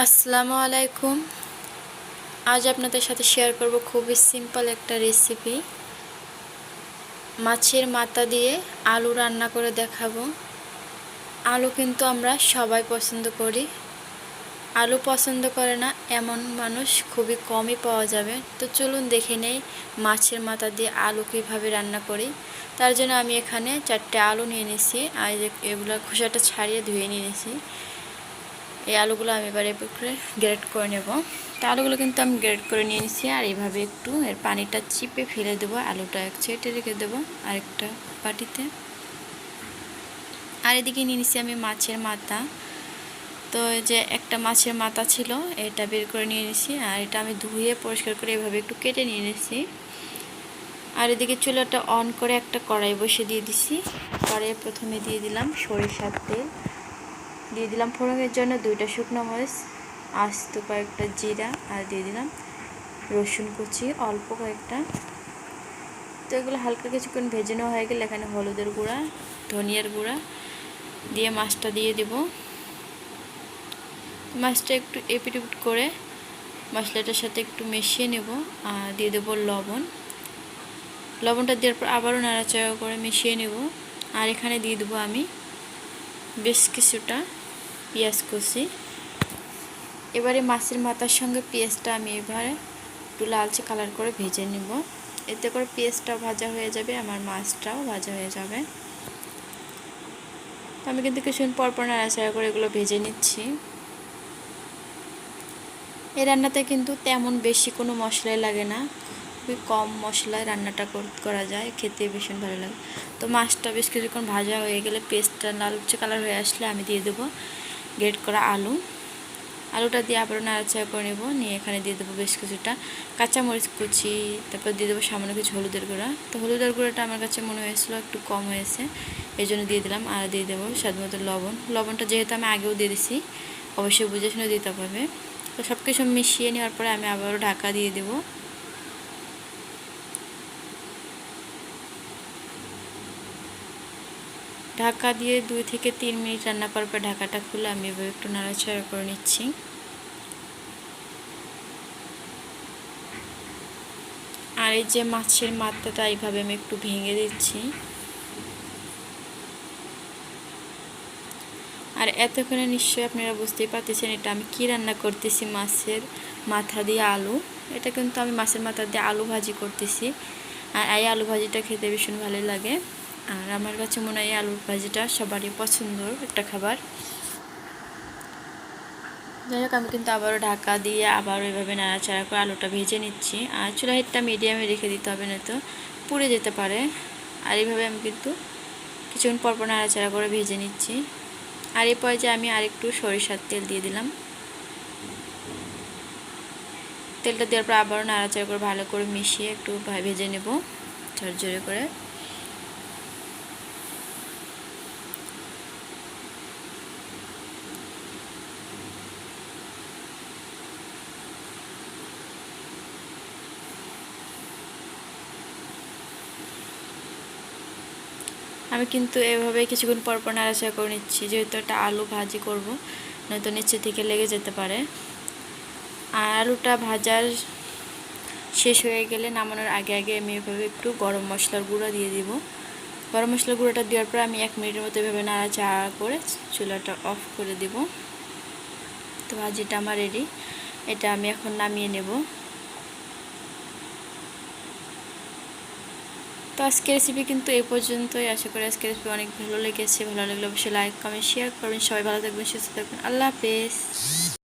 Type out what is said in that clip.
আসসালামু আলাইকুম। আজ আপনাদের সাথে শেয়ার করব খুবই সিম্পল একটা রেসিপি। মাছের মাথা দিয়ে আলু রান্না করে দেখাবো। আলু কিন্তু আমরা সবাই পছন্দ করি। আলু পছন্দ করে না এমন মানুষ খুবই কমই পাওয়া যাবে। তো চলুন দেখে নেই মাছের মাথা দিয়ে আলু কীভাবে রান্না করি। তার জন্য আমি এখানে 4টে আলু নিয়ে নিয়েছি, আর এগুলোর খোসাটা ছাড়িয়ে ধুয়ে নিয়ে নিয়েছি। এই আলুগুলো আমি এবার গ্রেট করে নেব। তো আলুগুলো কিন্তু আমি গ্রেট করে নিয়ে নিচ্ছি, আর এইভাবে একটু এর পানিটা চিপে ফেলে দেবো। আলুটা এক সাইডে রেখে দেবো আরেকটা বাটিতে। আর এদিকে নিয়ে নিচ্ছি আমি মাছের মাথা। তো এই যে একটা মাছের মাথা ছিল, এটা বের করে নিয়ে নিচ্ছি, আর এটা আমি ধুয়ে পরিষ্কার করে এভাবে একটু কেটে নিয়ে নিচ্ছি। আর এদিকে চুলাটা অন করে একটা কড়াই বসে দিয়ে দিচ্ছি। কড়াইয়ে প্রথমে দিয়ে দিলাম সরিষার তেল, দিয়ে দিলাম ফোড়নের জন্য 2টা শুকনো মরিচ, আস্ত কয়েকটা জিরা, আর দিয়ে দিলাম রসুন কুচি অল্প কয়েকটা। তো এগুলো হালকা কিছুক্ষণ ভেজে নেওয়া হয়ে গেলে এখানে হলুদের গুঁড়া, ধনিয়ার গুঁড়া দিয়ে মাছটা দিয়ে দেব। মাছটা একটু এপিট উপিট করে মশলাটার সাথে একটু মিশিয়ে নেব, আর দিয়ে দেব লবণ। লবণটা দেওয়ার পর আবারও নাড়াচাড়া করে মিশিয়ে নেব। আর এখানে দিয়ে দেবো আমি বেশ কিছুটা পেঁয়াজ কুচি। এবারে মাছের মাথার সঙ্গে পেঁয়াজটা আমি এবারে একটু লালচে কালার করে ভেজে নেব। এতে করে পেঁয়াজটাও ভাজা হয়ে যাবে, আমার মাছটাও ভাজা হয়ে যাবে। আমি কিন্তু কিছুক্ষণ পরপর নাড়াচাড়া করে এগুলো ভেজে নিচ্ছি। এই রান্নাতে কিন্তু তেমন বেশি কোনো মশলাই লাগে না, খুবই কম মশলায় রান্নাটা করা যায়, খেতে ভীষণ ভালো লাগে। তো মাছটা বেশ কিছুক্ষণ ভাজা হয়ে গেলে পেস্টটা লালচে কালার হয়ে আসলে আমি দিয়ে দেবো গ্রেট করা আলু। আলুটা দিয়ে আবারও নাড়াচাড়া করে নেব। নিয়ে এখানে দিয়ে দেবো বেশ কিছুটা কাঁচামরিচ কুচি, তারপর দিয়ে দেবো সামান্য কিছু হলুদের গুঁড়া। তো হলুদের গুঁড়াটা আমার কাছে মনে হয়েছিল একটু কম হয়েছে, এই জন্য দিয়ে দিলাম। আর দিয়ে দেবো স্বাদ মতো লবণ। লবণটা যেহেতু আমি আগেও দিয়ে দিছি, অবশ্যই বুঝে শুনে দিতে হবে। তো সব কিছু মিশিয়ে নেওয়ার পরে আমি আবারও ঢাকা দিয়ে দেবো। ঢাকা দিয়ে 2 থেকে 3 মিনিট রান্না করার পর ঢাকাটা খুলে আমি এভাবে একটু নাড়াচাড়া করে নিচ্ছি। আর এই যে মাছের মাথাটা এইভাবে আমি একটু ভেঙে দিচ্ছি। আর এতক্ষণে নিশ্চয়ই আপনারা বুঝতেই পারতেছেন এটা আমি কি রান্না করতেছি। মাছের মাথা দিয়ে আলু। এটা কিন্তু আমি মাছের মাথা দিয়ে আলু ভাজি করতেছি, আর এই আলু ভাজিটা খেতে ভীষণ ভালো লাগে। আর আমার কাছে মনে হয় এই আলু ভাজিটা সবারই পছন্দের একটা খাবার। যাই হোক, আমি কিন্তু আবারও ঢাকা দিয়ে আবারও এভাবে নাড়াচাড়া করে আলুটা ভেজে নিচ্ছি। আর চুলা হিটটা মিডিয়ামে রেখে দিতে হবে, না তো পুড়ে যেতে পারে। আর এইভাবে আমি কিন্তু কিছুক্ষণ পরপর নাড়াচাড়া করে ভেজে নিচ্ছি। আর এই পর্যায়ে আমি আরেকটু সরিষার তেল দিয়ে দিলাম। তেলটা দেওয়ার পর আবারও নাড়াচাড়া করে ভালো করে মিশিয়ে একটু ভেজে নেব ঝরঝরে করে। আমি কিন্তু এভাবে কিছুক্ষণ পরপর নাড়াচাড়া করে নিচ্ছি, যেহেতু একটা আলু ভাজি করব, নয়তো নিচে থেকে লেগে যেতে পারে। আর আলুটা ভাজার শেষ হয়ে গেলে নামানোর আগে আগে আমি এভাবে একটু গরম মশলার গুঁড়ো দিয়ে দিব। গরম মশলার গুঁড়োটা দেওয়ার পর আমি 1 মিনিটের মতো এভাবে নাড়াচাড়া করে চুলাটা অফ করে দেব। তো ভাজিটা আমার রেডি, এটা আমি এখন নামিয়ে নেব। তো আজকের রেসিপি কিন্তু এই পর্যন্তই। আশা করি আজকের রেসিপি অনেক ভালো লেগেছে। ভালো লাগলে অবশ্যই লাইক কমেন্ট শেয়ার করবেন। সবাই ভালো থাকবেন, সুস্থ থাকবেন। আল্লাহ হাফেজ।